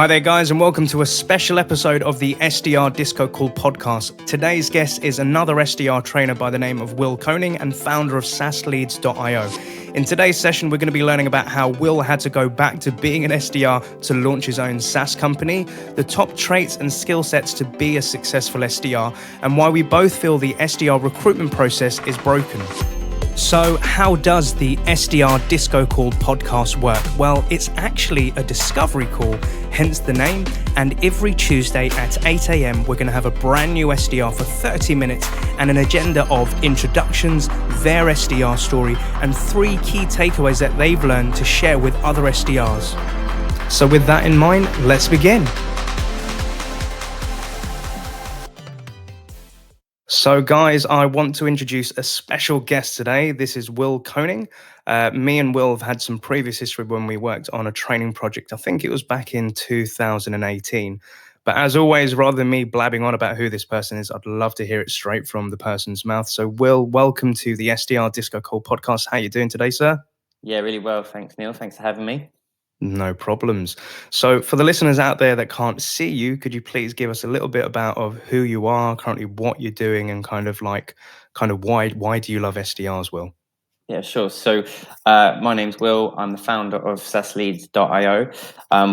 Hi there, guys, and welcome to a special episode of the SDR DiscoCall podcast. Today's guest is another SDR trainer by the name of Will Koning and founder of SaaSleads.io. In today's session, we're going to be learning about how Will had to go back to being an SDR to launch his own SaaS company, the top traits and skill sets to be a successful SDR, and why we both feel the SDR recruitment process is broken. So how does the SDR DiscoCall podcast work? Well, it's actually a discovery call, hence the name. And every Tuesday at 8 a.m, we're going to have a brand new SDR for 30 minutes and an agenda of introductions, their SDR story, and 3 key takeaways that they've learned to share with other SDRs. So with that in mind, let's begin. So guys, I want to introduce a special guest today. This is Will Koning. Me and Will have had some previous history when we worked on a training project. I think it was back in 2018. But as always, rather than me blabbing on about who this person is, I'd love to hear it straight from the person's mouth. So Will, welcome to the SDR DiscoCall podcast. How are you doing today, sir? Yeah, really well. Thanks, Neil. Thanks for having me. No problems. So for the listeners out there that can't see you, could you please give us a little bit about of who you are, currently what you're doing, and kind of why do you love SDRs, Will? Yeah, sure. So my name's Will. I'm the founder of SaaSleads.io.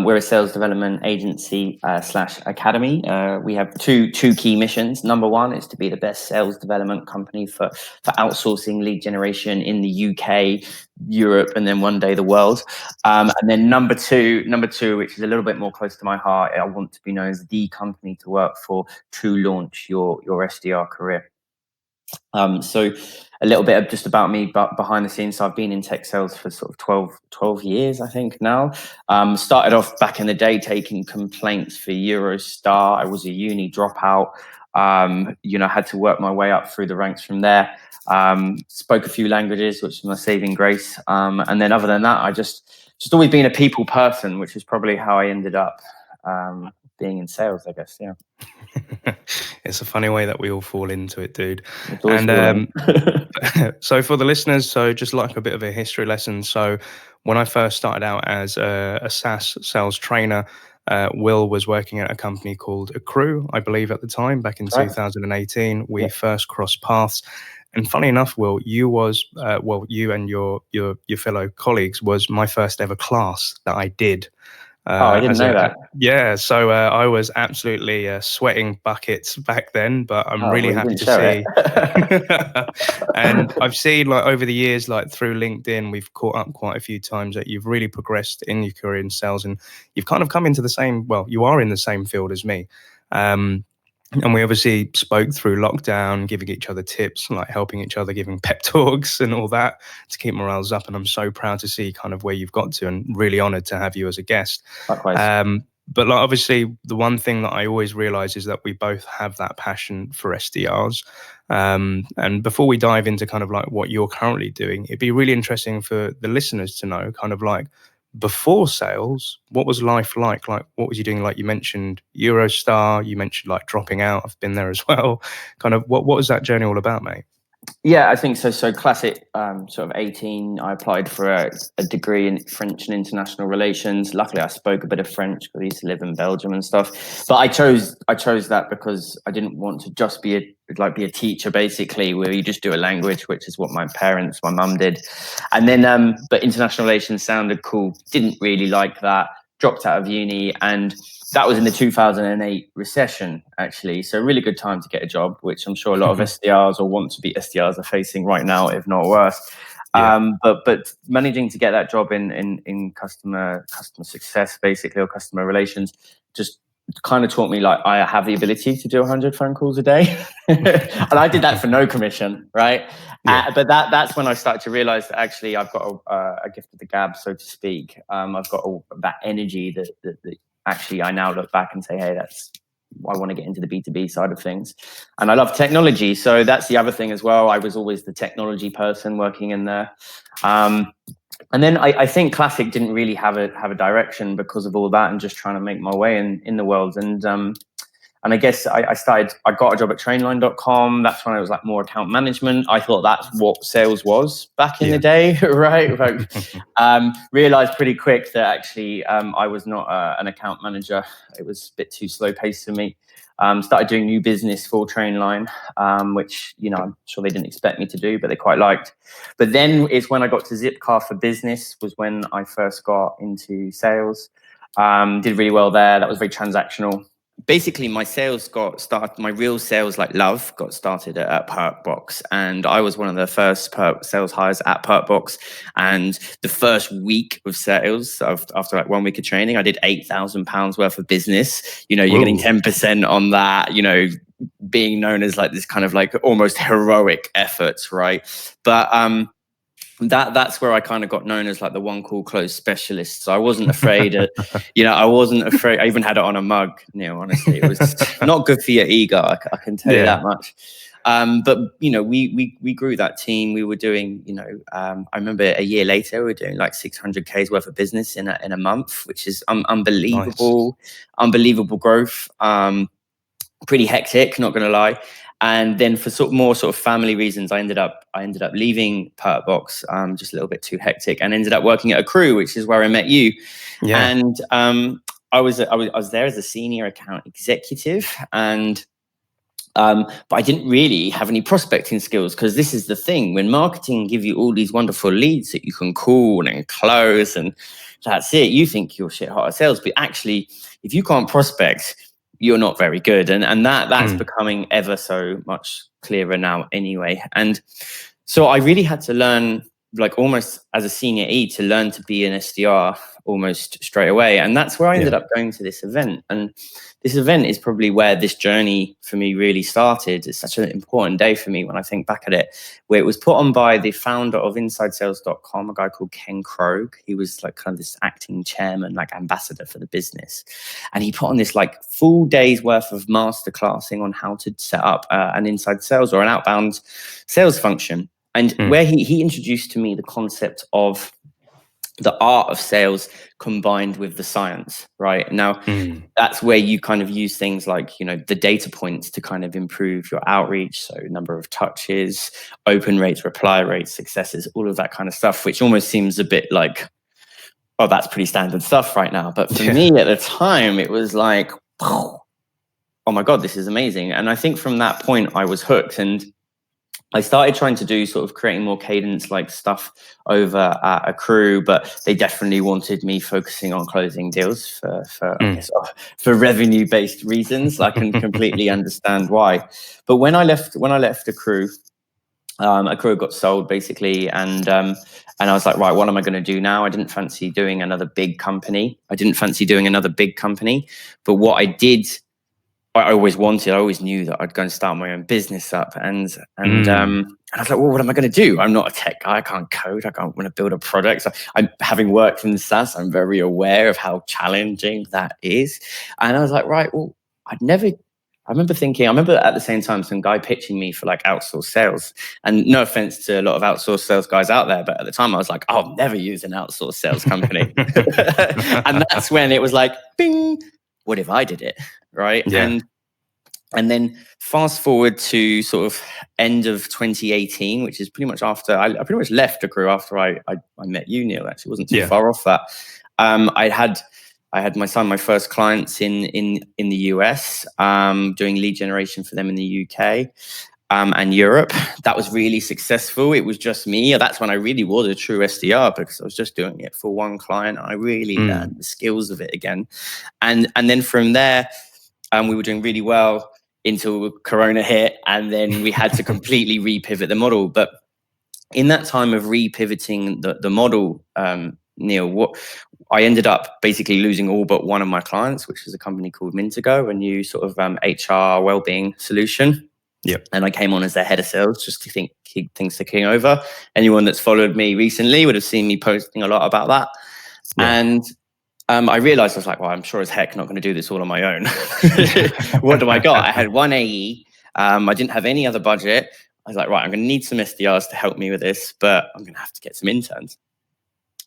We're a sales development agency slash academy. We have two key missions. Number one is to be the best sales development company for outsourcing lead generation in the UK, Europe, and then one day the world. And then number two, which is a little bit more close to my heart, I want to be known as the company to work for to launch your SDR career. So a little bit of just about me, but behind the scenes. So I've been in tech sales for sort of 12 years, I think now. Started off back in the day taking complaints for Eurostar. I was a uni dropout. Had to work my way up through the ranks from there. Spoke a few languages, which is my saving grace. And then other than that, I just always been a people person, which is probably how I ended up being in sales, I guess. Yeah. It's a funny way that we all fall into it, dude. And so for the listeners, so just like a bit of a history lesson. So when I first started out as a SaaS sales trainer, Will was working at a company called Accrue, I believe at the time, back in 2018. We first crossed paths. And funny enough, Will, you and your fellow colleagues was my first ever class that I did. I didn't know that. Yeah, so I was absolutely sweating buckets back then, but I'm really happy to see. And I've seen over the years, through LinkedIn, we've caught up quite a few times that you've really progressed in your career in sales, and you've kind of come into you are in the same field as me. And we obviously spoke through lockdown, giving each other tips, helping each other, giving pep talks and all that to keep morales up. And I'm so proud to see kind of where you've got to, and really honored to have you as a guest. Likewise. But obviously, the one thing that I always realize is that we both have that passion for SDRs. And before we dive into kind of what you're currently doing, it'd be really interesting for the listeners to know kind of before sales, what was life like? What was you doing? You mentioned Eurostar, you mentioned dropping out. I've been there as well. Kind of what was that journey all about, mate? Yeah, I think so. So classic, sort of 18, I applied for a degree in French and international relations. Luckily, I spoke a bit of French because I used to live in Belgium and stuff. But I chose that because I didn't want to just be a teacher, basically, where you just do a language, which is what my mum did. And then, but international relations sounded cool. Didn't really like that. Dropped out of uni, and that was in the 2008 recession, actually. So really good time to get a job, which I'm sure a lot of SDRs or want to be SDRs are facing right now, if not worse. Yeah. But managing to get that job in customer success, basically, or customer relations, just kind of taught me I have the ability to do 100 phone calls a day. And I did that for no commission, right? Yeah. But that's when I started to realize that actually I've got a gift of the gab, so to speak. I've got that energy that actually I now look back and say, hey, I want to get into the B2B side of things. And I love technology. So that's the other thing as well. I was always the technology person working in there. And then I think classic didn't really have a direction because of all that, and just trying to make my way in the world. And And I guess I got a job at trainline.com. That's when I was like more account management. I thought that's what sales was back in the day, right? Like, realized pretty quick that actually I was not an account manager. It was a bit too slow paced for me. Started doing new business for Trainline, which, you know, I'm sure they didn't expect me to do, but they quite liked. But then it's when I got to Zipcar for Business was when I first got into sales. Did really well there. That was very transactional. Basically, my real sales like love got started at Perkbox, and I was one of the first sales hires at Perkbox. And the first week of sales, after like 1 week of training, I did £8,000 worth of business. You know, you're getting 10% on that, you know, being known as like this kind of like almost heroic efforts, right? But that's where I kind of got known as like the one call close specialist. So I wasn't afraid I wasn't afraid. I even had it on a mug, Neil, honestly. It was not good for your ego, I can tell you that much. But, you know, we grew that team. We were doing, you know, I remember a year later, we were doing like 600K's worth of business in a month, which is unbelievable, unbelievable growth. Pretty hectic, not going to lie. And then for more family reasons, I ended up leaving Perkbox, just a little bit too hectic, and ended up working at Accrue, which is where I met you. Yeah. And I was there as a senior account executive, and but I didn't really have any prospecting skills, because this is the thing: when marketing give you all these wonderful leads that you can call and close, and that's it, you think you're shit hot at sales, but actually, if you can't prospect, you're not very good. And that's becoming ever so much clearer now anyway. And so I really had to learn, like almost as a senior E, to learn to be an SDR almost straight away. And that's where I ended up going to this event. And this event is probably where this journey for me really started. It's such an important day for me when I think back at it, where it was put on by the founder of InsideSales.com, a guy called Ken Krogh. He was like kind of this acting chairman, like ambassador for the business. And he put on this like full day's worth of masterclassing on how to set up an inside sales or an outbound sales function. And where he introduced to me the concept of the art of sales combined with the science, right? Now, that's where you kind of use things like, you know, the data points to kind of improve your outreach. So number of touches, open rates, reply rates, successes, all of that kind of stuff, which almost seems a bit like, oh, that's pretty standard stuff right now. But for me at the time, it was like, oh my God, this is amazing. And I think from that point, I was hooked. And I started trying to do sort of creating more cadence like stuff over at Accrue, but they definitely wanted me focusing on closing deals for revenue based reasons. I can completely understand why. But when I left Accrue, Accrue got sold basically, and I was like, right, what am I going to do now? I didn't fancy doing another big company. But what I always knew that I'd go and start my own business up. And I was like, well, what am I going to do? I'm not a tech guy. I can't code. I can't want to build a product. So having worked in SaaS, I'm very aware of how challenging that is. And I was like, right, well, I remember at the same time, some guy pitching me for like outsourced sales. And no offense to a lot of outsourced sales guys out there, but at the time I was like, I'll never use an outsourced sales company. And that's when it was like, bing, what if I did it? Right. Yeah. And then fast forward to sort of end of 2018, which is pretty much after I pretty much left Accrue after I met you, Neil. Actually, wasn't too far off that. I had my first clients in the US, doing lead generation for them in the UK and Europe. That was really successful. It was just me. That's when I really was a true SDR, because I was just doing it for one client. I really learned the skills of it again. And then from there, we were doing really well until Corona hit, and then we had to completely repivot the model. But in that time of repivoting the model, Neil, I ended up basically losing all but one of my clients, which was a company called Mintigo, a new sort of HR wellbeing solution. Yep. And I came on as their head of sales just to keep things ticking over. Anyone that's followed me recently would have seen me posting a lot about that. Yeah. And I realized, I was like, well, I'm sure as heck not going to do this all on my own. What do I got? I had one AE. I didn't have any other budget. I was like, right, I'm going to need some SDRs to help me with this, but I'm going to have to get some interns.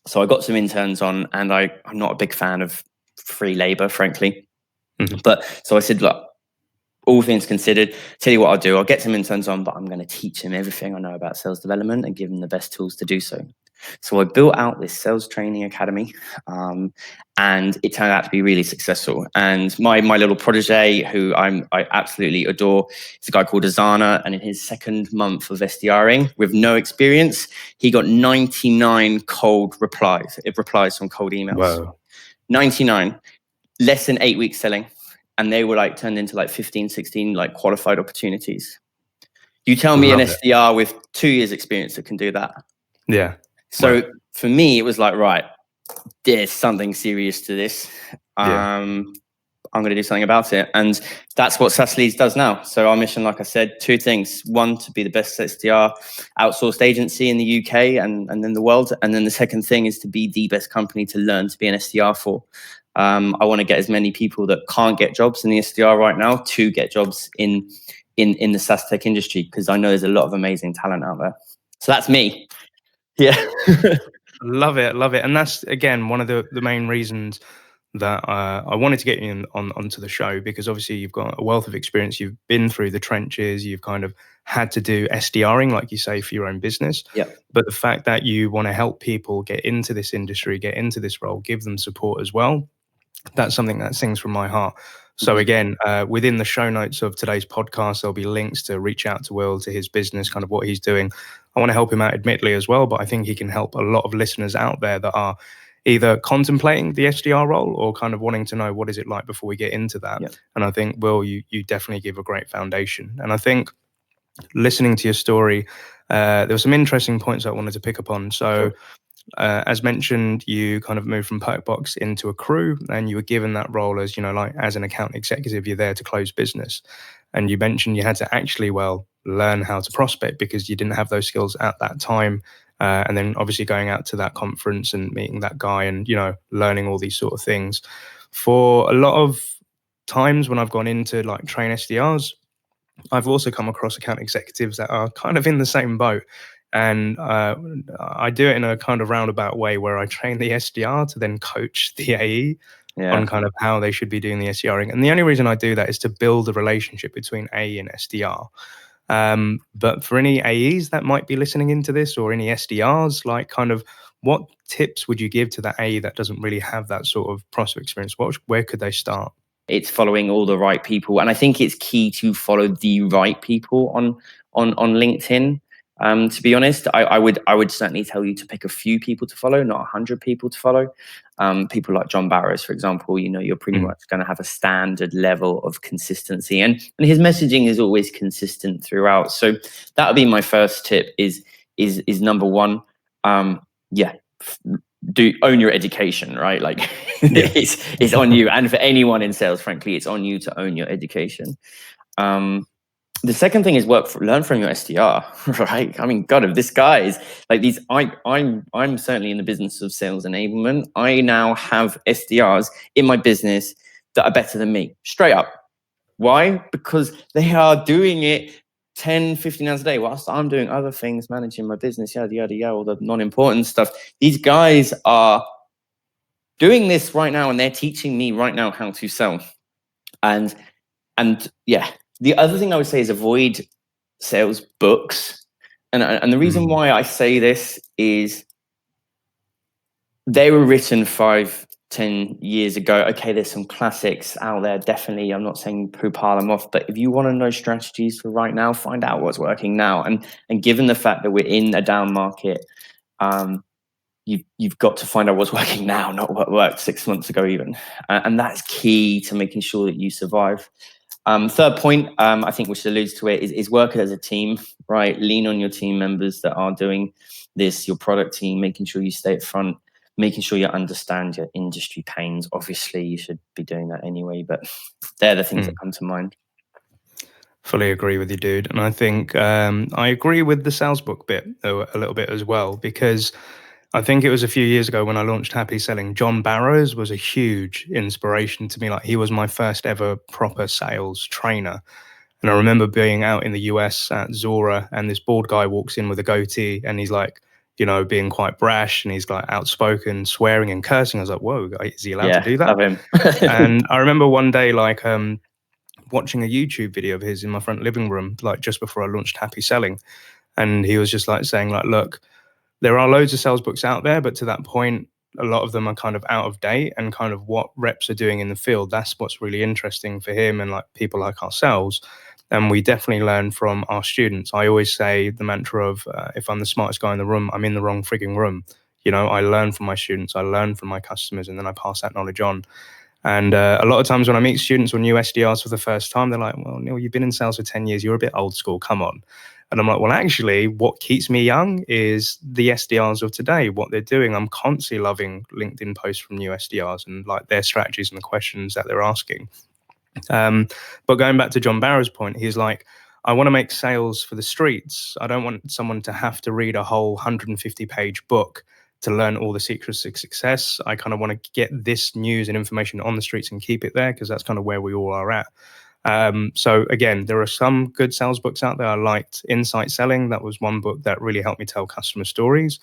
So I got some interns on, and I'm not a big fan of free labor, frankly. Mm-hmm. But so I said, look, all things considered, tell you what I'll do. I'll get some interns on, but I'm going to teach him everything I know about sales development and give him the best tools to do so. So I built out this sales training academy, and it turned out to be really successful. And my little protege, who I absolutely adore, is a guy called Azana. And in his second month of SDRing, with no experience, he got 99 cold replies. It replies from cold emails. Wow. 99, less than 8 weeks selling. And they were like turned into like 15, 16 like qualified opportunities. You tell me an SDR with 2 years experience that can do that. Yeah. So for me, it was like, right, there's something serious to this. I'm going to do something about it. And that's what SaaS Leads does now. So our mission, like I said, 2 things. 1, to be the best SDR outsourced agency in the UK and then the world. And then the second thing is to be the best company to learn to be an SDR for. I want to get as many people that can't get jobs in the SDR right now to get jobs in the SaaS tech industry, because I know there's a lot of amazing talent out there. So that's me. Yeah. Love it. And that's, again, one of the main reasons that I wanted to get you onto the show, because obviously you've got a wealth of experience. You've been through the trenches. You've kind of had to do SDRing, like you say, for your own business. Yeah. But the fact that you want to help people get into this industry, get into this role, give them support as well, that's something that sings from my heart. So again, within the show notes of today's podcast, there'll be links to reach out to Will, to his business, kind of what he's doing. I want to help him out, admittedly, as well, but I think he can help a lot of listeners out there that are either contemplating the SDR role or kind of wanting to know what is it like before we get into that. Yep. And I think, Will, you definitely give a great foundation. And I think listening to your story, there were some interesting points I wanted to pick up on. So, as mentioned, you kind of moved from Perkbox into a crew, and you were given that role as, like as an account executive, you're there to close business. And you mentioned you had to actually, learn how to prospect because you didn't have those skills at that time. And then obviously going out to that conference and meeting that guy and, learning all these sort of things. For a lot of times when I've gone into like train SDRs, I've also come across account executives that are kind of in the same boat. And I do it in a kind of roundabout way where I train the SDR to then coach the AE on kind of how they should be doing the SDRing. And the only reason I do that is to build a relationship between AE and SDR. But for any AEs that might be listening into this, or any SDRs, like kind of what tips would you give to that AE that doesn't really have that sort of prospect experience? Where could they start? It's following all the right people. And I think it's key to follow the right people on LinkedIn. To be honest, I would certainly tell you to pick a few people to follow, not 100 people to follow. People like John Barrows, for example, you're pretty much going to have a standard level of consistency, and his messaging is always consistent throughout. So that would be my first tip. Is number one, do own your education, right? Like it's on you, and for anyone in sales, frankly, it's on you to own your education. The second thing is learn from your SDR, right? I mean, God, if this guy is like these, I'm certainly in the business of sales enablement. I now have SDRs in my business that are better than me, straight up. Why? Because they are doing it 10, 15 hours a day whilst I'm doing other things, managing my business, yada, yada, yada, all the non-important stuff. These guys are doing this right now, and they're teaching me right now how to sell. And yeah. The other thing I would say is avoid sales books. And the reason why I say this is they were written 5-10 years ago. Okay, there's some classics out there, definitely. I'm not saying pile them off, but if you want to know strategies for right now, find out what's working now. And given the fact that we're in a down market, you've got to find out what's working now, not what worked 6 months ago even. And that's key to making sure that you survive. Third point, I think, which alludes to it, is work as a team, right? Lean on your team members that are doing this, your product team, making sure you stay at front, making sure you understand your industry pains. Obviously, you should be doing that anyway, but they're the things that come to mind. Fully agree with you, dude. And I think I agree with the sales book bit a little bit as well, because I think it was a few years ago when I launched Happy Selling, John Barrows was a huge inspiration to me. Like, he was my first ever proper sales trainer. And I remember being out in the US at Zora, and this bald guy walks in with a goatee, and he's like, being quite brash, and he's like outspoken, swearing and cursing. I was like, whoa, is he allowed to do that? Love him. And I remember one day, like, watching a YouTube video of his in my front living room, like just before I launched Happy Selling. And he was just like saying like, look, there are loads of sales books out there, but to that point, a lot of them are kind of out of date, and kind of what reps are doing in the field. That's what's really interesting for him and like people like ourselves. And we definitely learn from our students. I always say the mantra of if I'm the smartest guy in the room, I'm in the wrong frigging room. You know, I learn from my students, I learn from my customers, and then I pass that knowledge on. And a lot of times when I meet students or new SDRs for the first time, they're like, well, Neil, you've been in sales for 10 years. You're a bit old school. Come on. And I'm like, well, actually, what keeps me young is the SDRs of today, what they're doing. I'm constantly loving LinkedIn posts from new SDRs and like their strategies and the questions that they're asking. But going back to John Barrow's point, he's like, I want to make sales for the streets. I don't want someone to have to read a whole 150-page book to learn all the secrets of success. I kind of want to get this news and information on the streets and keep it there, because that's kind of where we all are at. So again, there are some good sales books out there. I liked Insight Selling. That was one book that really helped me tell customer stories.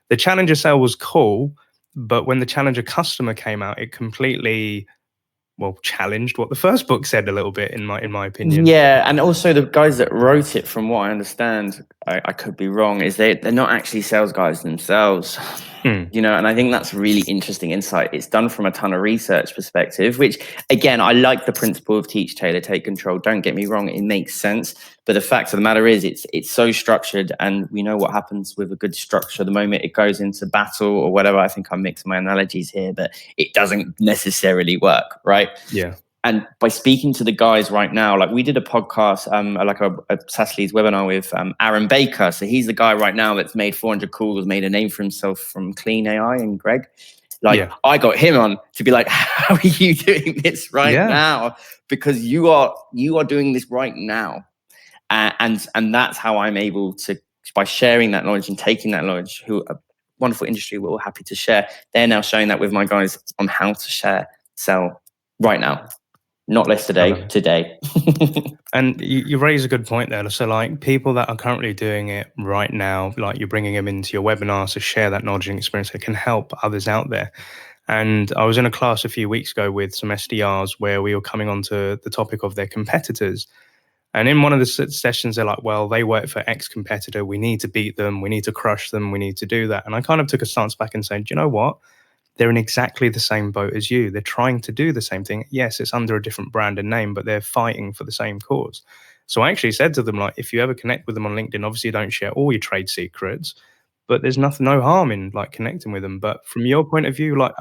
The Challenger Sale was cool, but when the Challenger Customer came out, it completely challenged what the first book said a little bit, in my opinion. Yeah, and also the guys that wrote it, from what I understand, I could be wrong, is they're not actually sales guys themselves. You know, and I think that's really interesting insight. It's done from a ton of research perspective, which again, I like the principle of teach, tailor, take control. Don't get me wrong, it makes sense. But the fact of the matter is it's so structured, and we know what happens with a good structure. The moment it goes into battle or whatever, I think I'm mixing my analogies here, but it doesn't necessarily work, right? Yeah. And by speaking to the guys right now, like we did a podcast, like a SaaS Leads webinar with Aaron Baker. So he's the guy right now that's made 400 calls, made a name for himself from Clean AI, and Greg. Like I got him on to be like, how are you doing this now? Because you are doing this right now. And that's how I'm able to, by sharing that knowledge and taking that knowledge, who a wonderful industry we're all happy to share. They're now showing that with my guys on how to sell right now. Not yesterday, today. And you raise a good point there. So like people that are currently doing it right now, like you're bringing them into your webinars to share that knowledge and experience that can help others out there. And I was in a class a few weeks ago with some SDRs where we were coming on to the topic of their competitors. And in one of the sessions, they're like, well, they work for X competitor. We need to beat them. We need to crush them. We need to do that. And I kind of took a stance back and said, do you know what? They're in exactly the same boat as you. They're trying to do the same thing. Yes, it's under a different brand and name, but they're fighting for the same cause. So I actually said to them, like, if you ever connect with them on LinkedIn, obviously don't share all your trade secrets, but there's no harm in like connecting with them. But from your point of view, like,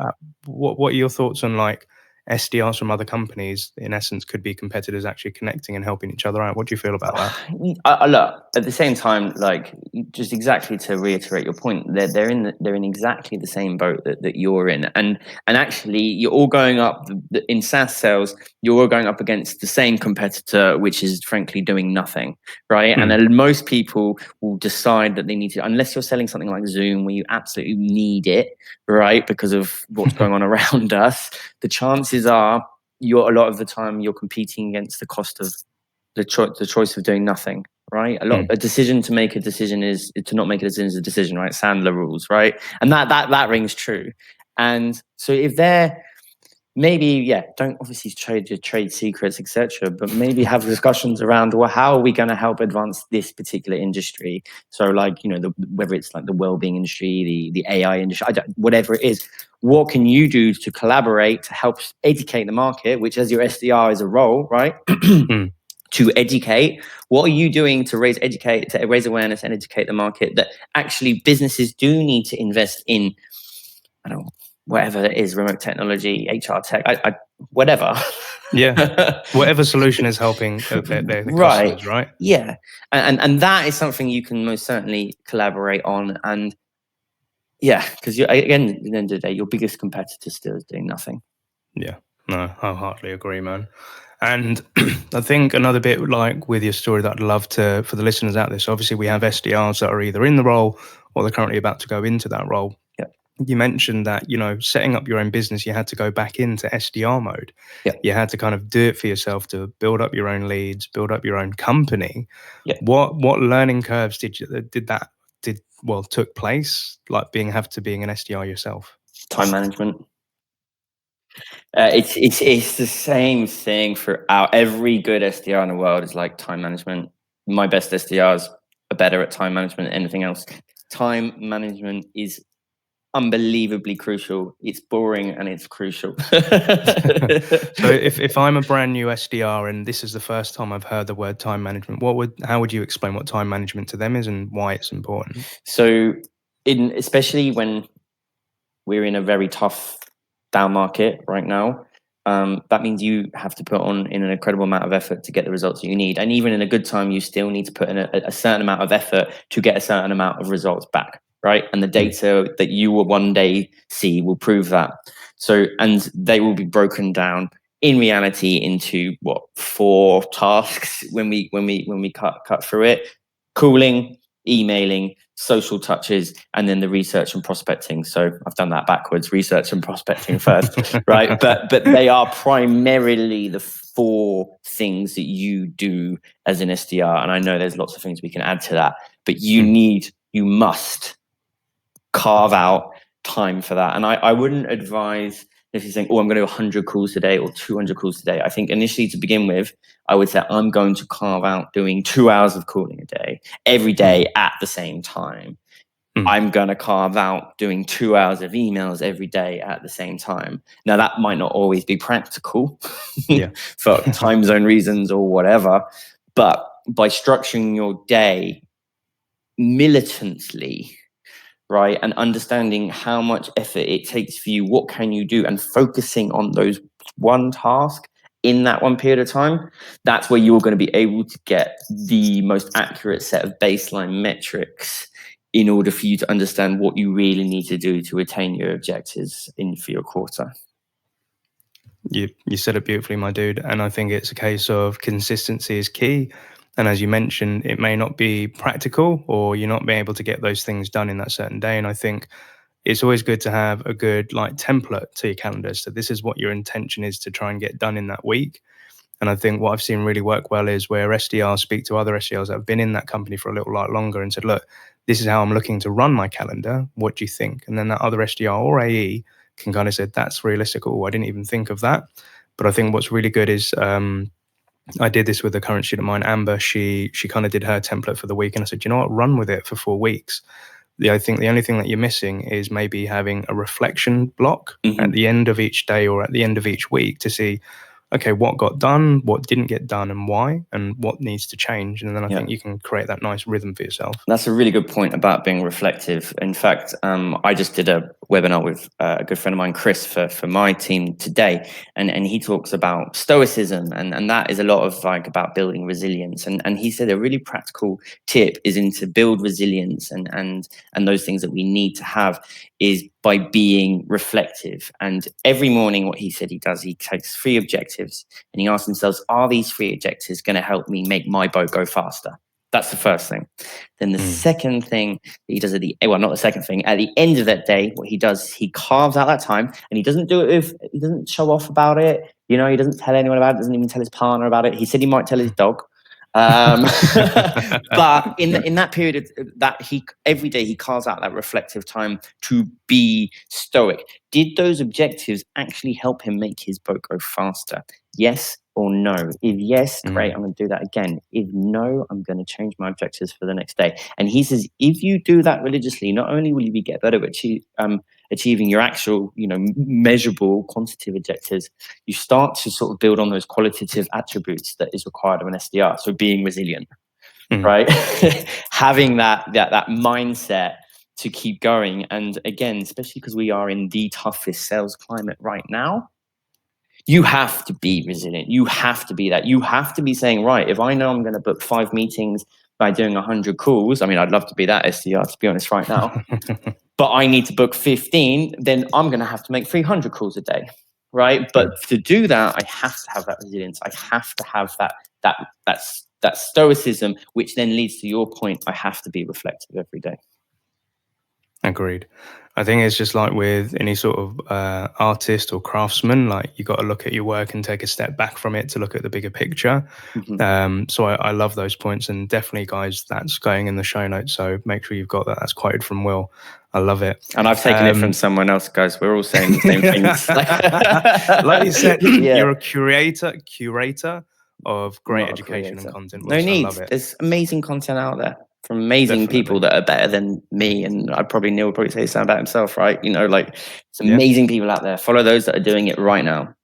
what are your thoughts on like SDRs from other companies, in essence, could be competitors actually connecting and helping each other out? What do you feel about that? Look, at the same time, like just exactly to reiterate your point, they're in exactly the same boat that you're in, and actually you're all going up in SaaS sales. You're all going up against the same competitor, which is frankly doing nothing, right? And then most people will decide that they need to, unless you're selling something like Zoom, where you absolutely need it, right, because of what's going on around us. The chances are, a lot of the time you're competing against the cost of the choice of doing nothing, right? A decision to make a decision is to not make a decision is a decision, right? Sandler rules, right? And that rings true. And so if they're maybe, don't obviously trade your trade secrets, etc., but maybe have discussions around, well, how are we going to help advance this particular industry? So like, you know, whether it's like the well-being industry, the AI industry, whatever it is, what can you do to collaborate to help educate the market, which as your SDR is a role, right? To educate. What are you doing to raise awareness and educate the market that actually businesses do need to invest in, I don't know, whatever it is, remote technology, HR tech, whatever. Yeah, whatever solution is helping their customers, right? Yeah, and that is something you can most certainly collaborate on. And yeah, because again, at the end of the day, your biggest competitor still is doing nothing. Yeah, no, I wholeheartedly agree, man. And I think another bit, like with your story, that I'd love to, for the listeners out there. So obviously we have SDRs that are either in the role or they're currently about to go into that role. Yeah. You mentioned that, you know, setting up your own business, you had to go back into SDR mode. Yeah. You had to kind of do it for yourself to build up your own leads, build up your own company. Yeah. What learning curves took place, like being an SDR yourself? Time management. It's the same thing for every good SDR in the world is like time management. My best SDRs are better at time management than anything else. Time management is unbelievably crucial. It's boring and it's crucial. So if I'm a brand new SDR and this is the first time I've heard the word time management, how would you explain what time management to them is and why it's important? So especially when we're in a very tough down market right now, that means you have to put on in an incredible amount of effort to get the results that you need. And even in a good time, you still need to put in a certain amount of effort to get a certain amount of results back, right? And the data that you will one day see will prove that. So, and they will be broken down in reality into 4 tasks when we cut through it: calling, emailing, social touches, and then the research and prospecting. So I've done that backwards: research and prospecting first, right? But they are primarily the 4 things that you do as an SDR. And I know there's lots of things we can add to that, but you must carve out time for that. And I wouldn't advise, if you're saying, oh, I'm going to do 100 calls today or 200 calls today. I think initially, to begin with, I would say I'm going to carve out doing 2 hours of calling a day every day at the same time. I'm going to carve out doing 2 hours of emails every day at the same time. Now, that might not always be practical for time zone reasons or whatever, but by structuring your day militantly, right, and understanding how much effort it takes for you, what can you do, and focusing on those one task in that one period of time, that's where you're going to be able to get the most accurate set of baseline metrics in order for you to understand what you really need to do to attain your objectives for your quarter. You said it beautifully, my dude. And I think it's a case of consistency is key. And as you mentioned, it may not be practical or you're not being able to get those things done in that certain day. And I think it's always good to have a good template to your calendar. So this is what your intention is to try and get done in that week. And I think what I've seen really work well is where SDRs speak to other SDRs that have been in that company for a little while longer and said, look, this is how I'm looking to run my calendar. What do you think? And then that other SDR or AE can kind of say, that's realistic. Oh, I didn't even think of that. But I think what's really good is I did this with a current student of mine, Amber. She kind of did her template for the week. And I said, you know what, run with it for 4 weeks. I think the only thing that you're missing is maybe having a reflection block at the end of each day or at the end of each week to see, okay, what got done, what didn't get done, and why, and what needs to change. And then I think you can create that nice rhythm for yourself. That's a really good point about being reflective. In fact, I just did a webinar with a good friend of mine, Chris, for my team today. And he talks about stoicism. And that is a lot of about building resilience. And he said a really practical tip is to build resilience and those things that we need to have is by being reflective. And every morning, what he said he does, he takes 3 objectives and he asks himself, are these 3 objectives going to help me make my boat go faster? That's the first thing. Then the second thing that he does not the second thing, at the end of that day, what he does, he carves out that time and he doesn't do it he doesn't show off about it. He doesn't tell anyone about it, doesn't even tell his partner about it. He said he might tell his dog. But in that period that every day he carves out that reflective time to be stoic. Did those objectives actually help him make his boat go faster? Yes or no? If yes, great, I'm going to do that again. If no, I'm going to change my objectives for the next day. And he says, if you do that religiously, not only will you get better at achieving your actual, measurable quantitative objectives, you start to sort of build on those qualitative attributes that is required of an SDR. So being resilient, right? Having that mindset to keep going. And again, especially because we are in the toughest sales climate right now, you have to be resilient. You have to be that. You have to be saying, right, if I know I'm going to book 5 meetings by doing 100 calls, I mean, I'd love to be that SDR, to be honest, right now. But I need to book 15, then I'm going to have to make 300 calls a day, right? But to do that, I have to have that resilience. I have to have that stoicism, which then leads to your point. I have to be reflective every day. Agreed. I think it's just like with any sort of artist or craftsman, like you got to look at your work and take a step back from it to look at the bigger picture. So I love those points, and definitely, guys, that's going in the show notes. So make sure you've got that. That's quoted from Will. I love it. And I've taken it from someone else, guys. We're all saying the same things. Like you said, Yeah. you're a curator of great Not a education and creator. content. No Will, so I need. love it. There's amazing content out there from amazing people that are better than me. And Neil would probably say something about himself, right? You know, like it's amazing people out there. Follow those that are doing it right now.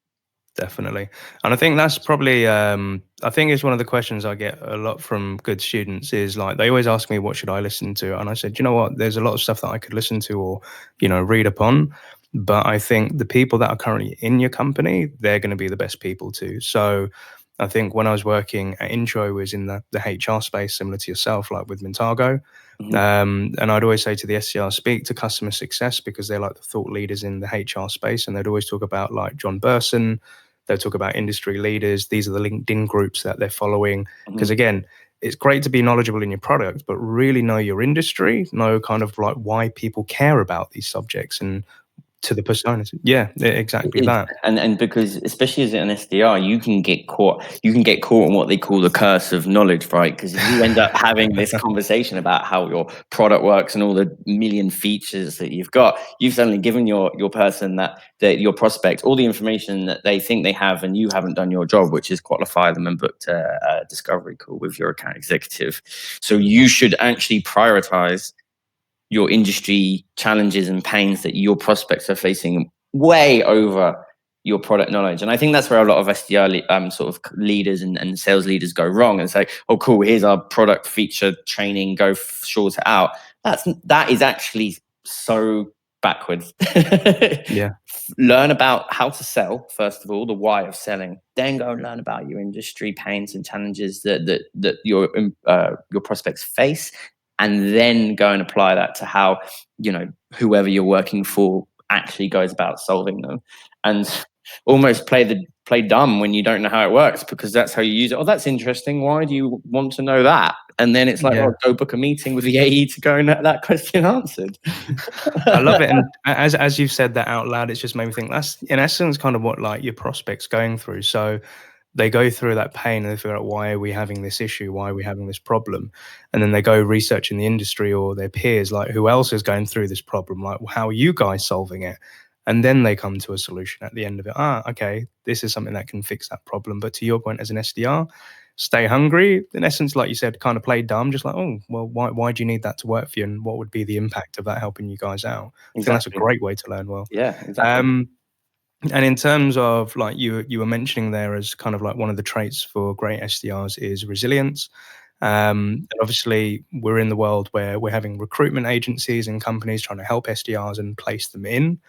Definitely. And I think that's probably, I think it's one of the questions I get a lot from good students is like, they always ask me, what should I listen to? And I said, you know what, there's a lot of stuff that I could listen to or, you know, read upon. But I think the people that are currently in your company, they're going to be the best people too. So I think when I was working at Intro, was in the HR space, similar to yourself, like with Mintago. And I'd always say to the SDR, speak to customer success, because they're like the thought leaders in the HR space. And they'd always talk about like John Burson. They'll talk about industry leaders. These are the LinkedIn groups that they're following. Because again, it's great to be knowledgeable in your product, but really know your industry, know kind of like why people care about these subjects and to the personas. Yeah, exactly that. And because especially as an SDR, you can get caught in what they call the curse of knowledge, right? Because if you end up having this conversation about how your product works and all the million features that you've got, you've suddenly given your person that your prospect all the information that they think they have, and you haven't done your job, which is qualify them and booked a discovery call with your account executive. So you should actually prioritize your industry challenges and pains that your prospects are facing way over your product knowledge. And I think that's where a lot of SDR sort of leaders and sales leaders go wrong and say, oh, cool, here's our product feature training, go sort it out. That is actually so backwards. Yeah. Learn about how to sell, first of all, the why of selling, then go and learn about your industry pains and challenges that your prospects face, and then go and apply that to how, you know, whoever you're working for actually goes about solving them. And almost play dumb when you don't know how it works, because that's how you use it. Oh, that's interesting. Why do you want to know that? And then it's like, oh, go book a meeting with the AE to go and get that question answered. I love it. And as you've said that out loud, it's just made me think that's in essence kind of what like your prospects going through. So they go through that pain and they figure out, why are we having this issue? Why are we having this problem? And then they go research in the industry or their peers, like who else is going through this problem? Like, how are you guys solving it? And then they come to a solution at the end of it. Okay, this is something that can fix that problem. But to your point as an SDR, stay hungry. In essence, like you said, kind of play dumb, just like, oh, well, why do you need that to work for you? And what would be the impact of that helping you guys out? I think that's a great way to learn well. Yeah, exactly. And in terms of like you were mentioning there as kind of like one of the traits for great SDRs is resilience. And obviously we're in the world where we're having recruitment agencies and companies trying to help SDRs and place them in.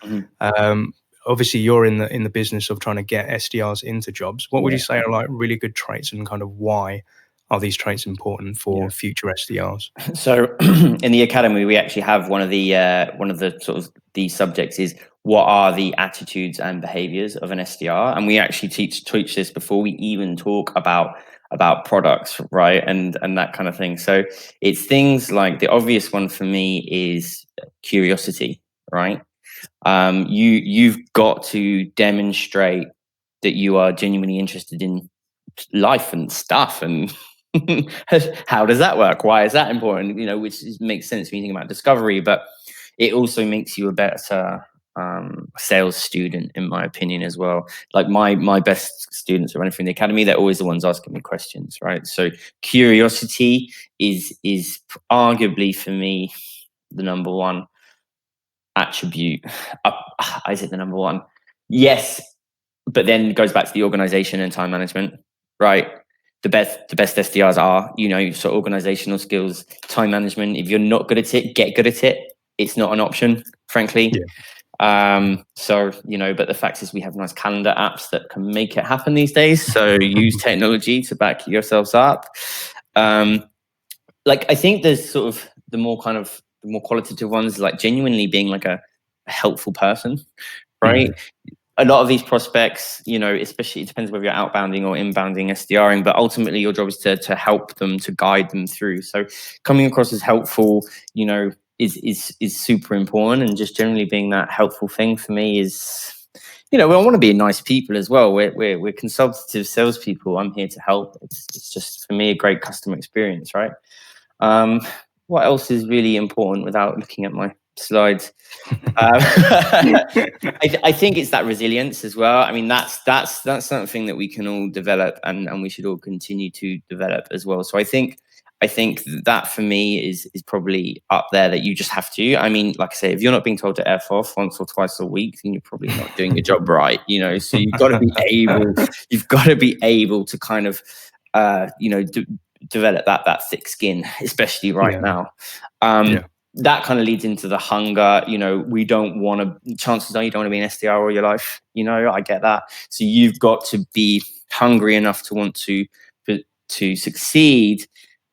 Obviously you're in the business of trying to get SDRs into jobs. What would you say are like really good traits, and kind of why are these traits important for future SDRs? So in the academy, we actually have one of the sort of the subjects is, what are the attitudes and behaviors of an SDR? And we actually teach this before we even talk about products, right? And that kind of thing. So it's things like, the obvious one for me is curiosity, right? You've got to demonstrate that you are genuinely interested in life and stuff, and how does that work? Why is that important? You know, which makes sense when you think about discovery, but it also makes you a better sales student, in my opinion, as well. Like my best students are running through the academy, they're always the ones asking me questions, right? So curiosity is arguably for me the number one attribute. Is it the number one? Yes, but then it goes back to the organization and time management, right? The best SDRs are, you know, so organizational skills, time management. If you're not good at it, get good at it. It's not an option, frankly. So, you know, but the fact is we have nice calendar apps that can make it happen these days. So use technology to back yourselves up. Like, I think there's sort of the more qualitative ones, like genuinely being like a helpful person, right? A lot of these prospects, you know, especially, it depends whether you're outbounding or inbounding SDRing, but ultimately your job is to help them, to guide them through. So coming across as helpful, you know, is super important, and just generally being that helpful thing for me is, we want to be nice people as well. We're consultative salespeople. I'm here to help. It's just for me a great customer experience, right? What else is really important without looking at my slides? I think it's that resilience as well. I mean, that's something that we can all develop, and we should all continue to develop as well. So I think that for me is probably up there, that you just have to. I mean, like I say, if you're not being told to F off once or twice a week, then you're probably not doing your job right. So you've got to be able to kind of develop that thick skin, especially right now. That kind of leads into the hunger. We don't want to, chances are you don't want to be an SDR all your life. I get that. So you've got to be hungry enough to want to succeed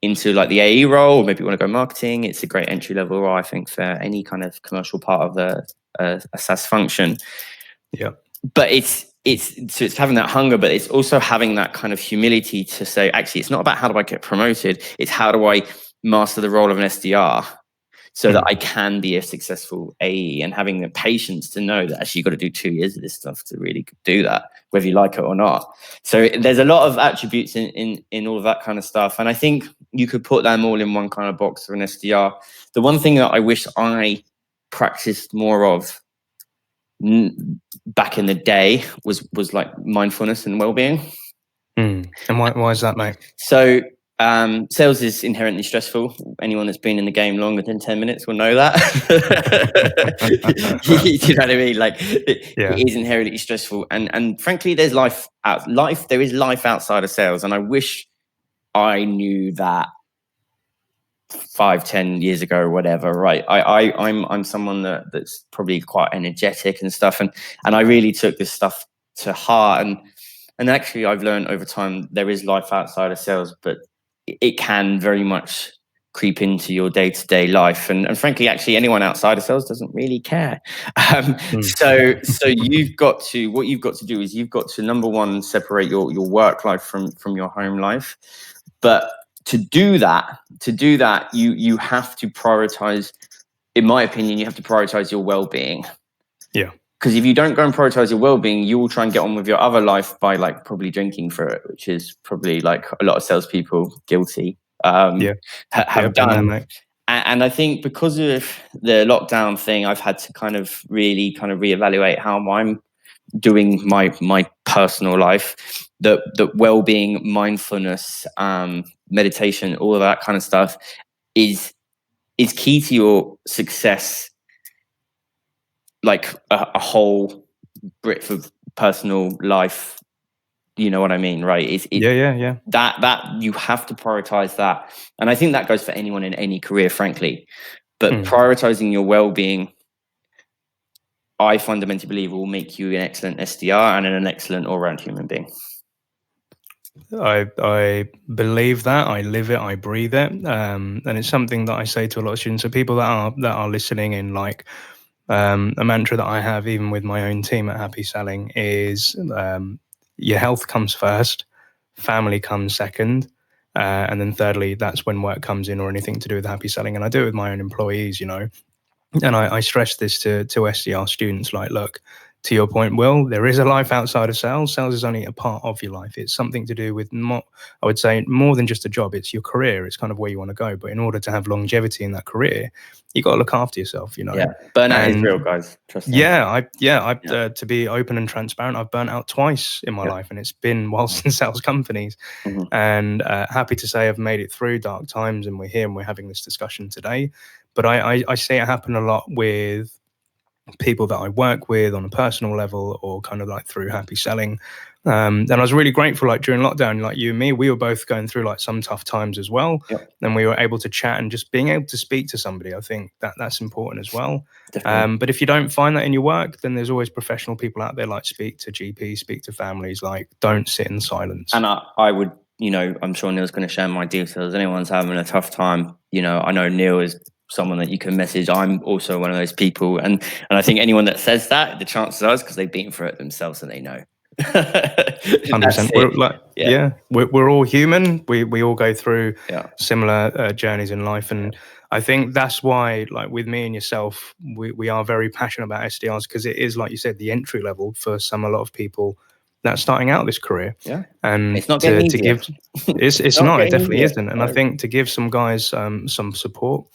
into like the AE role, or maybe you want to go marketing. It's a great entry level role, I think, for any kind of commercial part of a SaaS function. Yeah. But it's having that hunger, but it's also having that kind of humility to say, actually, it's not about how do I get promoted. It's how do I master the role of an SDR so that I can be a successful AE, and having the patience to know that actually you've got to do 2 years of this stuff to really do that, whether you like it or not. So there's a lot of attributes in all of that kind of stuff. And I think you could put them all in one kind of box for an SDR. The one thing that I wish I practiced more of back in the day was like mindfulness and well-being. And why is that, mate? So sales is inherently stressful. Anyone that's been in the game longer than 10 minutes will know that. You know what I mean? Like it is inherently stressful, and frankly, there is life outside of sales, and I wish I knew that 5-10 years ago or whatever, right? I'm someone that's probably quite energetic and stuff, and I really took this stuff to heart, and actually I've learned over time there is life outside of sales, but it can very much creep into your day-to-day life, and frankly, actually, anyone outside of sales doesn't really care. So you've got to do is you've got to, number one, separate your work life from your home life. But to do that, you have to prioritize. In my opinion, you have to prioritize your well-being. Yeah. Because if you don't go and prioritize your well-being, you will try and get on with your other life by like probably drinking for it, which is probably like a lot of salespeople guilty have done. And I think because of the lockdown thing, I've had to kind of really reevaluate how I'm doing my personal life. The well-being, mindfulness, meditation, all of that kind of stuff is key to your success. Like a whole breadth of personal life, you know what I mean, right? Yeah. That you have to prioritize that, and I think that goes for anyone in any career, frankly. But prioritizing your well-being, I fundamentally believe, will make you an excellent SDR and an excellent all-round human being. I believe that. I live it. I breathe it, and it's something that I say to a lot of students. So people that are listening in, like. A mantra that I have, even with my own team at Happy Selling, is your health comes first, family comes second, and then thirdly, that's when work comes in, or anything to do with Happy Selling. And I do it with my own employees, and I stress this to SDR students, like, look, to your point, Will, there is a life outside of sales. Sales is only a part of your life. It's something to do with, I would say, more than just a job. It's your career. It's kind of where you want to go. But in order to have longevity in that career, you got to look after yourself, Yeah, burnout is real, guys. Trust me. To be open and transparent, I've burnt out twice in my life, and it's been whilst in sales companies. And happy to say I've made it through dark times, and we're here and we're having this discussion today. But I see it happen a lot with people that I work with on a personal level, or kind of like through Happy Selling. And I was really grateful, like during lockdown, like you and me, we were both going through like some tough times as well. And we were able to chat, and just being able to speak to somebody, I think that's important as well. But if you don't find that in your work, then there's always professional people out there, like speak to GPs, speak to families, like don't sit in silence. And I would, I'm sure Neil's going to share my details. Anyone's having a tough time, I know Neil is someone that you can message. I'm also one of those people, and I think anyone that says that, the chances are because they've been through it themselves and they know. 100%. We're all human. We all go through similar journeys in life, and I think that's why, like with me and yourself, we are very passionate about SDRs, because it is, like you said, the entry level for a lot of people that's starting out this career. Yeah. And It's not getting to easier. give, it's Not not, it getting definitely easier. isn't. And I No. think to give some guys some support,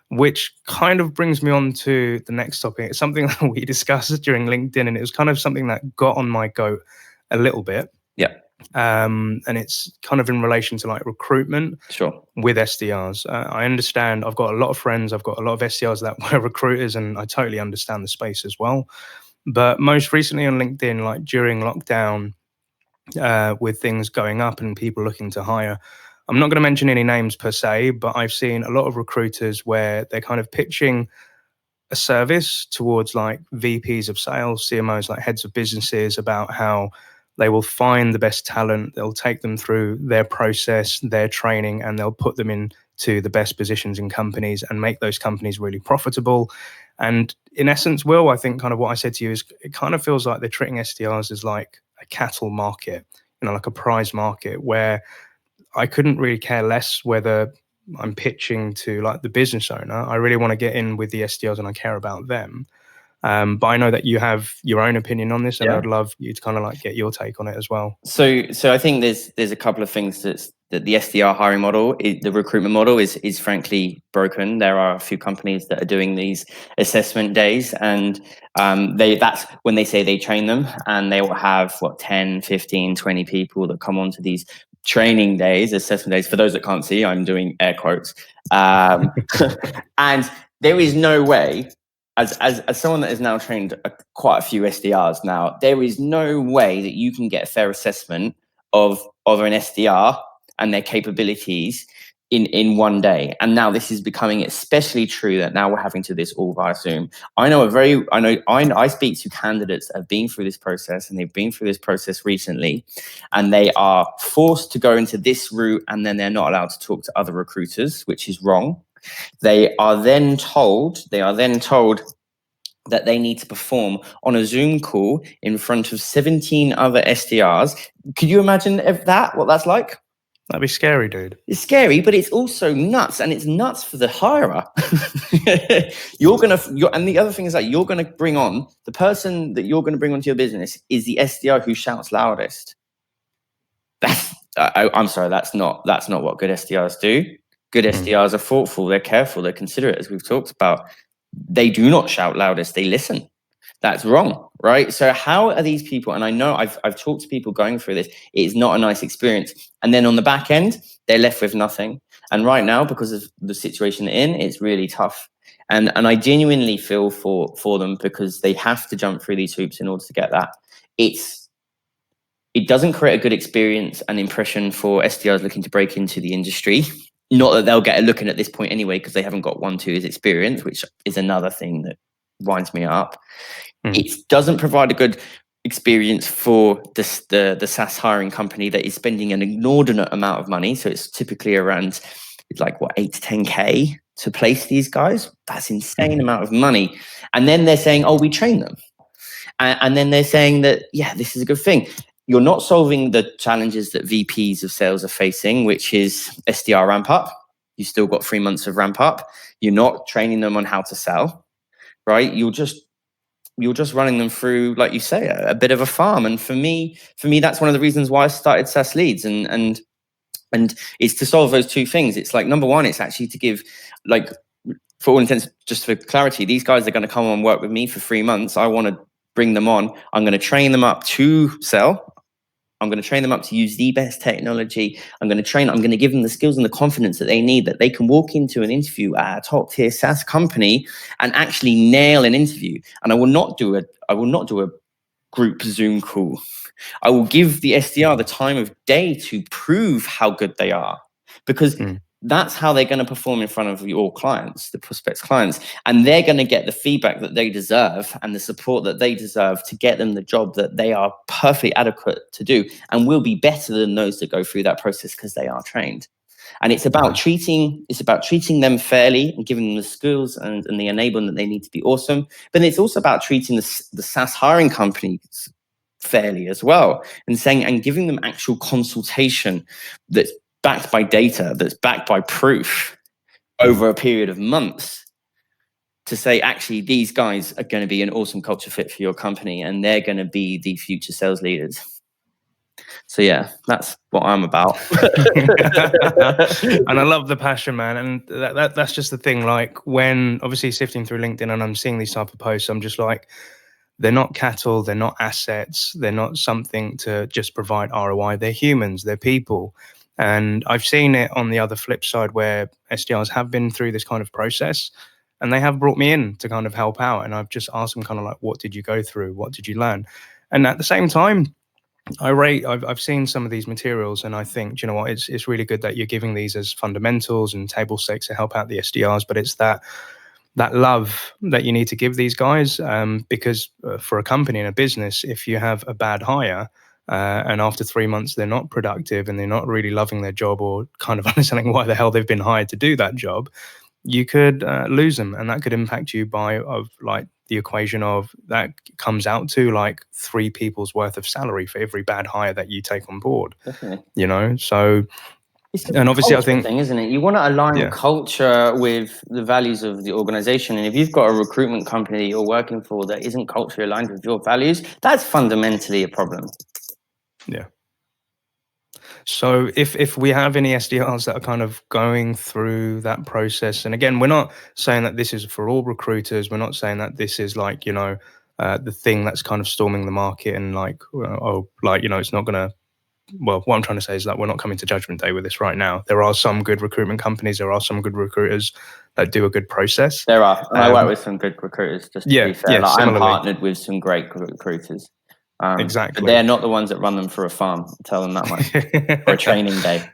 which kind of brings me on to the next topic. It's something that we discussed during LinkedIn, and it was kind of something that got on my goat a little bit. Yeah. And it's kind of in relation to like recruitment Sure. with SDRs. I understand, I've got a lot of friends, I've got a lot of SDRs that were recruiters, and I totally understand the space as well. But most recently on LinkedIn, like during lockdown, with things going up and people looking to hire, I'm not going to mention any names per se, but I've seen a lot of recruiters where they're kind of pitching a service towards like VPs of sales, CMOs, like heads of businesses, about how they will find the best talent, they'll take them through their process, their training, and they'll put them into the best positions in companies and make those companies really profitable. And in essence, Will, I think kind of what I said to you is, it kind of feels like they're treating SDRs as like a cattle market, like a prize market, where I couldn't really care less whether I'm pitching to like the business owner. I really want to get in with the SDRs and I care about them. But I know that you have your own opinion on this, and Yeah. I'd love you to kind of like get your take on it as well. So I think there's a couple of things that the SDR hiring model, the recruitment model is frankly broken. There are a few companies that are doing these assessment days, and that's when they say they train them, and they will have 10, 15, 20 people that come onto these training days, assessment days. For those that can't see, I'm doing air quotes. And there is no way, as someone that has now trained quite a few SDRs now, there is no way that you can get a fair assessment of an SDR and their capabilities in one day. And now this is becoming especially true that now we're having to do this all via Zoom. I speak to candidates that have been through this process, and they've been through this process recently, and they are forced to go into this route, and then they're not allowed to talk to other recruiters, which is wrong. They are then told that they need to perform on a Zoom call in front of 17 other SDRs. Could you imagine what that's like? That'd be scary, dude. It's scary, but it's also nuts, and it's nuts for the hirer. And the other thing is that you're gonna bring on the person that you're gonna bring onto your business is the SDR who shouts loudest. I'm sorry, that's not what good SDRs do. Good SDRs are thoughtful, they're careful, they're considerate, as we've talked about. They do not shout loudest, they listen. That's wrong, right? So how are these people, and I know I've talked to people going through this, it is not a nice experience. And then on the back end, they're left with nothing. And right now, because of the situation they're in, it's really tough. And I genuinely feel for them, because they have to jump through these hoops in order to get that. It doesn't create a good experience and impression for SDRs looking to break into the industry. Not that they'll get a look in at this point anyway, because they haven't got 1-2 years experience, which is another thing that winds me up. It doesn't provide a good experience for the SaaS hiring company that is spending an inordinate amount of money. So it's typically around 8 to 10K to place these guys. That's insane amount of money. And then they're saying, oh, we train them. And then they're saying that, yeah, this is a good thing. You're not solving the challenges that VPs of sales are facing, which is SDR ramp up. You still got 3 months of ramp up. You're not training them on how to sell, right? You're just running them through, like you say, a bit of a farm. And for me, that's one of the reasons why I started SaaS Leads. And it's to solve those two things. It's like, number one, it's actually to give, like, for all intents, just for clarity, these guys are going to come and work with me for 3 months. I want to bring them on. I'm going to train them up to sell. I'm going to train them up to use the best technology. I'm going to give them the skills and the confidence that they need, that they can walk into an interview at a top tier SaaS company and actually nail an interview. And I will not do a group Zoom call. I will give the SDR the time of day to prove how good they are, because that's how they're going to perform in front of your clients, the prospects' clients, and they're going to get the feedback that they deserve and the support that they deserve to get them the job that they are perfectly adequate to do, and will be better than those that go through that process because they are trained. And it's about treating them fairly and giving them the skills and the enablement that they need to be awesome. But it's also about treating the SaaS hiring companies fairly as well, and giving them actual consultation that's backed by data, that's backed by proof, over a period of months to say, actually, these guys are going to be an awesome culture fit for your company and they're going to be the future sales leaders. So yeah, that's what I'm about. And I love the passion, man. And that's just the thing. Like, when obviously sifting through LinkedIn and I'm seeing these type of posts, I'm just like, they're not cattle, they're not assets, they're not something to just provide ROI. They're humans, they're people. And I've seen it on the other flip side where SDRs have been through this kind of process and they have brought me in to kind of help out. And I've just asked them kind of like, what did you go through? What did you learn? And at the same time, I've seen some of these materials and I think, do you know what, it's really good that you're giving these as fundamentals and table stakes to help out the SDRs, but it's that love that you need to give these guys, because for a company and a business, if you have a bad hire and after 3 months they're not productive and they're not really loving their job or kind of understanding why the hell they've been hired to do that job, you could lose them, and that could impact you by like the equation of that comes out to like 3 people's worth of salary for every bad hire that you take on board. Definitely. You know, so it's and obviously I think thing, isn't it? You want to align culture with the values of the organization, and if you've got a recruitment company that you're working for that isn't culturally aligned with your values, that's fundamentally a problem. Yeah. So if we have any SDRs that are kind of going through that process, and again, we're not saying that this is for all recruiters, we're not saying that this is like, you know, the thing that's kind of storming the market and like, it's not going to, well, what I'm trying to say is that we're not coming to Judgment Day with this right now. There are some good recruitment companies, there are some good recruiters that do a good process. There are, and I work with some good recruiters, just to be fair. Like, I'm partnered with some great recruiters. Exactly. But they're not the ones that run them for a farm. I'll tell them that much. For a training day.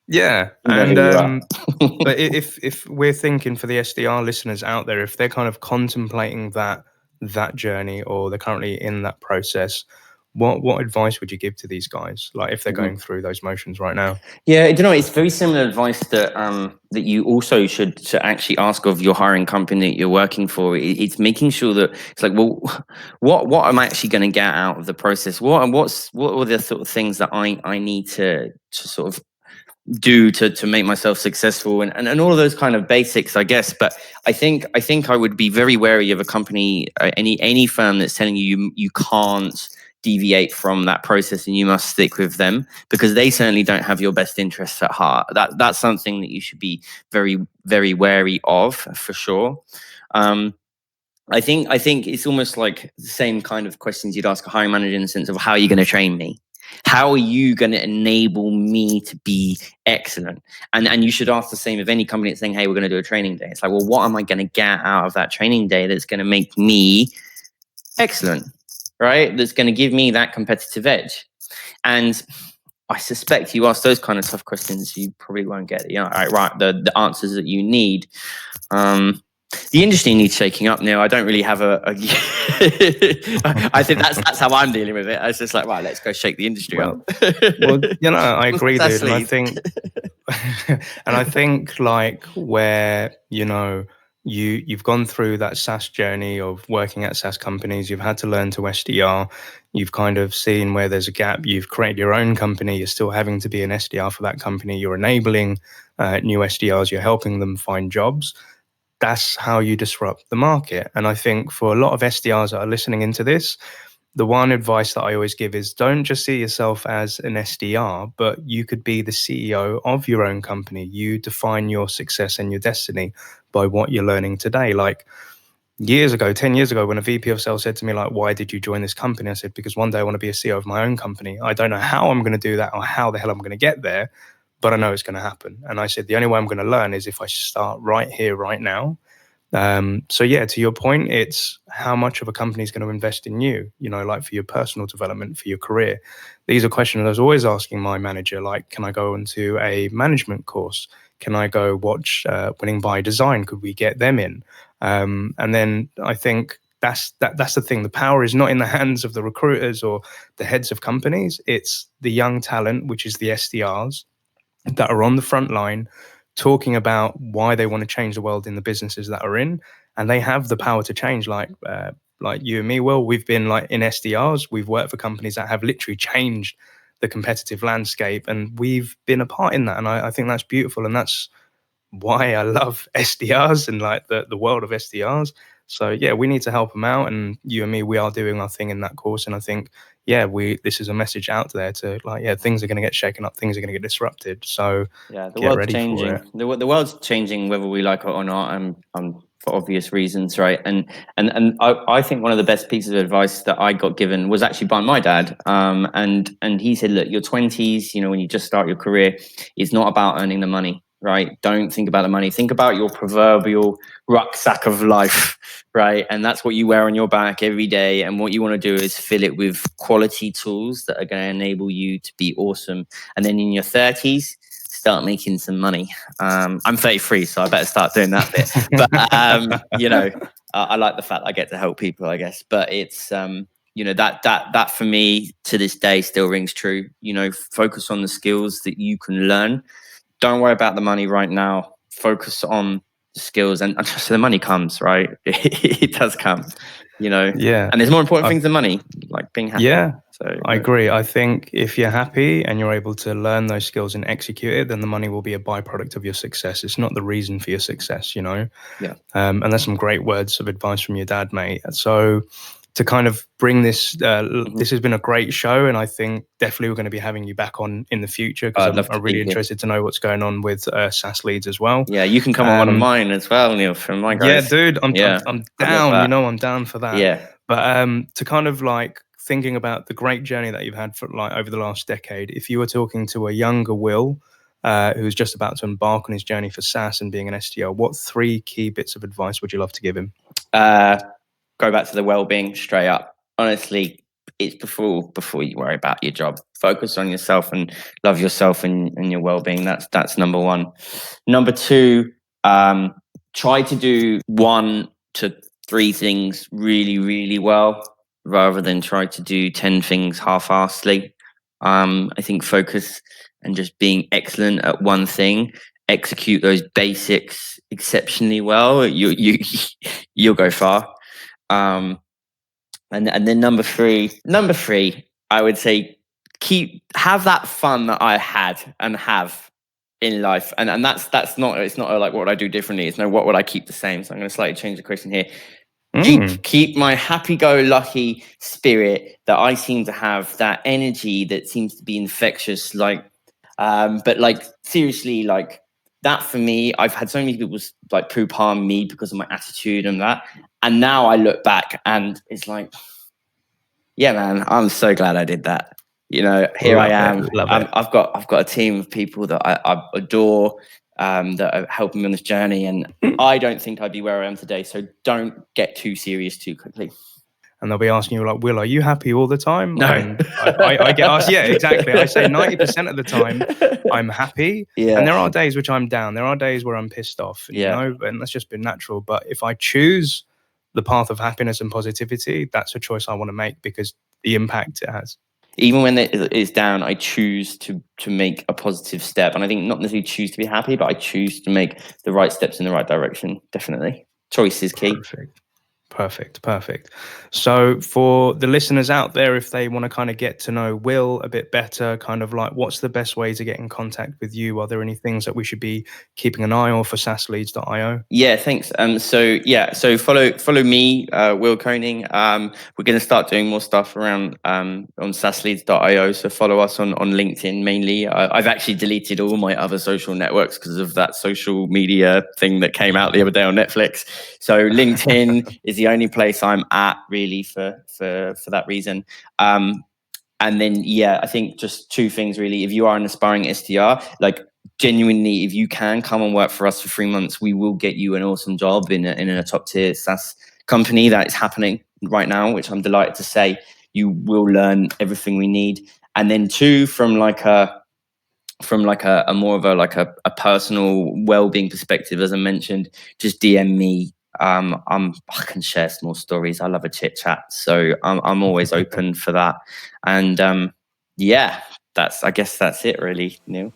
Yeah. And but if we're thinking for the SDR listeners out there, if they're kind of contemplating that journey or they're currently in that process, what advice would you give to these guys, like if they're going through those motions right now? Yeah, you know, it's very similar advice that that you also should actually ask of your hiring company that you're working for. It's making sure that it's like, well, what am I actually going to get out of the process? What are the sort of things that I need to sort of do to make myself successful, and all of those kind of basics, I guess. But I think I would be very wary of a company, any firm that's telling you can't deviate from that process and you must stick with them, because they certainly don't have your best interests at heart. That's something that you should be very, very wary of, for sure. I think it's almost like the same kind of questions you'd ask a hiring manager, in the sense of, how are you going to train me? How are you going to enable me to be excellent? And you should ask the same of any company that's saying, hey, we're going to do a training day. It's like, well, what am I going to get out of that training day that's going to make me excellent, right? That's going to give me that competitive edge. And I suspect you ask those kind of tough questions, you probably won't get the answers that you need. The industry needs shaking up now. I don't really have a I think that's how I'm dealing with it. I was just like, right, let's go shake the industry up. Well, you know, I agree, dude. And I think, and I think like where, you know, you've gone through that SaaS journey of working at SaaS companies, you've had to learn to SDR, you've kind of seen where there's a gap, you've created your own company, you're still having to be an SDR for that company, you're enabling new SDRs, you're helping them find jobs. That's how you disrupt the market. And I think for a lot of SDRs that are listening into this, the one advice that I always give is, don't just see yourself as an SDR, but you could be the CEO of your own company. You define your success and your destiny by what you're learning today. Like 10 years ago, when a VP of sales said to me, like, why did you join this company? I said, because one day I want to be a CEO of my own company. I don't know how I'm going to do that or how the hell I'm going to get there, but I know it's going to happen. And I said, the only way I'm going to learn is if I start right here, right now. So yeah, to your point, it's how much of a company is going to invest in you, you know, like for your personal development, for your career. These are questions I was always asking my manager, like, can I go into a management course? Can I go watch Winning by Design? Could we get them in? And then I think that's the thing. The power is not in the hands of the recruiters or the heads of companies. It's the young talent, which is the SDRs, that are on the front line talking about why they want to change the world in the businesses that are in, and they have the power to change. Like you and me, Will, we've been like in SDRs, we've worked for companies that have literally changed the competitive landscape, and we've been a part in that. And I think that's beautiful, and that's why I love SDRs and like the world of SDRs. So yeah, we need to help them out, and you and me, we are doing our thing in that course. And I think, yeah, this is a message out there to like, yeah, things are going to get shaken up, things are going to get disrupted. So Yeah, the get world's ready for it. changing. The world's changing whether we like it or not, and for obvious reasons, right? And I think one of the best pieces of advice that I got given was actually by my dad. And he said, look, your 20s, you know, when you just start your career, it's not about earning the money, right? Don't think about the money. Think about your proverbial rucksack of life, right? And that's what you wear on your back every day. And what you want to do is fill it with quality tools that are going to enable you to be awesome. And then in your 30s, start making some money. I'm 33, so I better start doing that bit. But you know, I like the fact I get to help people, I guess. But it's you know, that for me to this day still rings true. You know, focus on the skills that you can learn. Don't worry about the money right now. Focus on the skills, and so the money comes, right? It does come. You know, Yeah. and there's more important things than money, like being happy. Yeah, So I agree. I think if you're happy and you're able to learn those skills and execute it, then the money will be a byproduct of your success. It's not the reason for your success, you know? Yeah. And that's some great words of advice from your dad, mate. So to kind of bring this, this has been a great show, and I think definitely we're going to be having you back on in the future, because I'd love to I'm be really here. interested to know what's going on with SaaS leads as well. Yeah, you can come on one of mine as well, Neil, from my guys. Yeah, dude, I'm I'd love down. You that. know, I'm down for that. Yeah. But to kind of like thinking about the great journey that you've had for like over the last decade, if you were talking to a younger Will who's just about to embark on his journey for SaaS and being an SDR, what 3 key bits of advice would you love to give him? Go back to the well-being straight up. Honestly, it's before you worry about your job. Focus on yourself and love yourself and your well-being. That's number 1. Number 2, try to do 1 to 3 things really, really well, rather than try to do 10 things half-assedly. I think focus and just being excellent at one thing, execute those basics exceptionally well, you'll go far. And then number three, I would say have that fun that I had and have in life, and that's not, it's not like what would I do differently. It's no, what would I keep the same. So I'm going to slightly change the question here. Keep my happy-go-lucky spirit that I seem to have, that energy that seems to be infectious. Like, but like seriously, like that for me, I've had so many people like poo-palm me because of my attitude and that, and now I look back and it's like, yeah, man, I'm so glad I did that. You know, here I am. I've got a team of people that I adore, that are helping me on this journey, and I don't think I'd be where I am today. So don't get too serious too quickly. And they'll be asking you like, Will, are you happy all the time? No. And I get asked, yeah, exactly. I say 90% of the time I'm happy. Yeah. And there are days which I'm down. There are days where I'm pissed off, you know, and that's just been natural. But if I choose the path of happiness and positivity, that's a choice I want to make because the impact it has. Even when it is down, I choose to make a positive step. And I think not necessarily choose to be happy, but I choose to make the right steps in the right direction. Definitely. Choice is key. Perfect. So for the listeners out there, if they want to kind of get to know Will a bit better, kind of like what's the best way to get in contact with you? Are there any things that we should be keeping an eye on for SaaSleads.io? Yeah, thanks. So follow me, Will Koning. We're going to start doing more stuff around on SaaSleads.io. So follow us on LinkedIn mainly. I've actually deleted all my other social networks because of that social media thing that came out the other day on Netflix. So LinkedIn is the only place I'm at really for that reason. And then, I think just 2 things really. If you are an aspiring SDR, like genuinely, if you can come and work for us for 3 months, we will get you an awesome job in a top tier SaaS company. That is happening right now, which I'm delighted to say. You will learn everything we need. And then 2, from a more of a personal well-being perspective, as I mentioned, just DM me. I can share small stories. I love a chit chat, so I'm always open for that. And I guess that's it, really, Neil.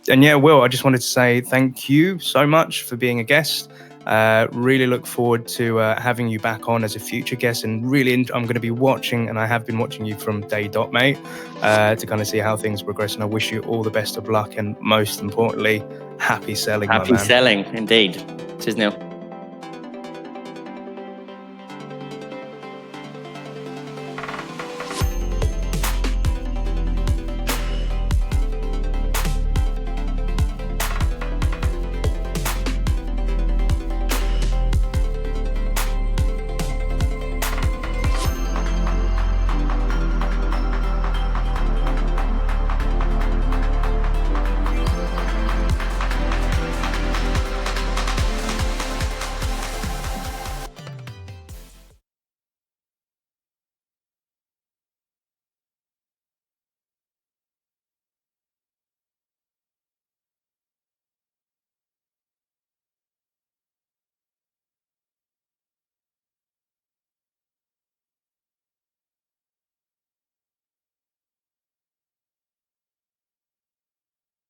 And Will, I just wanted to say thank you so much for being a guest. Really look forward to having you back on as a future guest, and really I'm going to be watching, and I have been watching you from day dot, mate, to kind of see how things progress. And I wish you all the best of luck, and most importantly, happy selling, my man. Happy selling, indeed. Cheers, Neil.